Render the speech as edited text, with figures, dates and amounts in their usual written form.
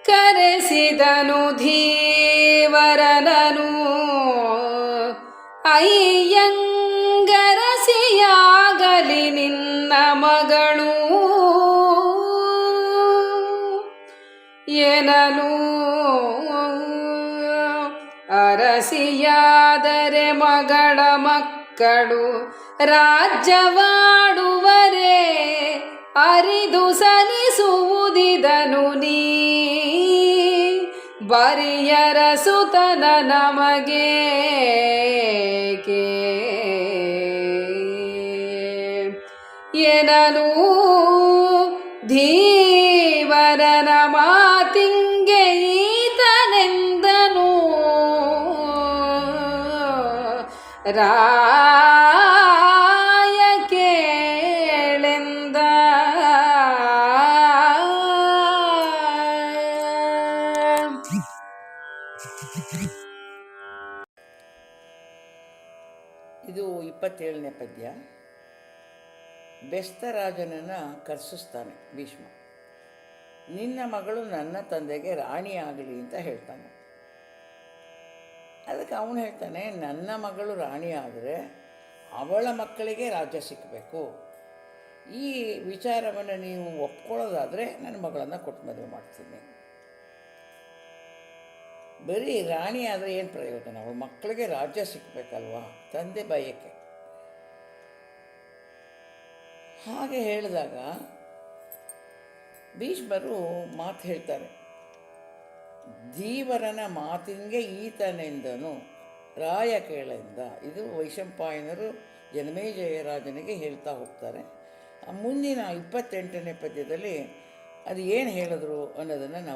ಕರೆಸಿದನು ಧೀವರನನು ಅಯ್ಯಂಗರಸಿಯಾಗಲಿ ನಿನ್ನ ಮಗಳು ಎನಲು ಅರಸಿಯಾದರೆ ಮಗಳ ಮಕ್ಕಳು ರಾಜ್ಯವಾಡುವರೇ ಅರಿದು ಸಲಿಸುವುದಿದನು ನೀ ಬರಿಯರ ಸುತನ ನಮಗೆ ಎನಲು ಧೀವರನ ಮಾತಿಂಗೆ ಈತನೆಂದನು ರಾಯ ಕೇಳೆಂದ. ಇದು 27ನೇ ಪದ್ಯ. ಬೆಸ್ತರಾಜನನ್ನು ಕರೆಸಿಸ್ತಾನೆ ಭೀಷ್ಮ. ನಿನ್ನ ಮಗಳು ನನ್ನ ತಂದೆಗೆ ರಾಣಿಯಾಗಲಿ ಅಂತ ಹೇಳ್ತಾನೆ. ಅದಕ್ಕೆ ಅವನು ಹೇಳ್ತಾನೆ, ನನ್ನ ಮಗಳು ರಾಣಿ ಆದರೆ ಅವಳ ಮಕ್ಕಳಿಗೆ ರಾಜ್ಯ ಸಿಕ್ಕಬೇಕು. ಈ ವಿಚಾರವನ್ನು ನೀವು ಒಪ್ಕೊಳ್ಳೋದಾದರೆ ನನ್ನ ಮಗಳನ್ನು ಕೊಟ್ಟು ಮದುವೆ ಮಾಡ್ತೀನಿ. ಬರೀ ರಾಣಿ ಆದರೆ ಏನು ಪ್ರಯೋಜನ? ಅವಳ ಮಕ್ಕಳಿಗೆ ರಾಜ್ಯ ಸಿಕ್ಕಬೇಕಲ್ವಾ, ತಂದೆ ಬಯಕೆ. ಹಾಗೆ ಹೇಳಿದಾಗ ಭೀಷ್ಮರು ಮಾತು ಹೇಳ್ತಾರೆ, ಧೀವರನ ಮಾತಿಂಗೆ ಈತನೆಂದನು ರಾಯ ಕೇಳೆಂದ. ಇದು ವೈಶಂಪಾಯನರು ಜನಮೇಜಯರಾಜನಿಗೆ ಹೇಳ್ತಾ ಹೋಗ್ತಾರೆ. ಮುಂದಿನ 28ನೇ ಪದ್ಯದಲ್ಲಿ ಅದು ಏನು ಹೇಳಿದ್ರು ಅನ್ನೋದನ್ನು ನಾವು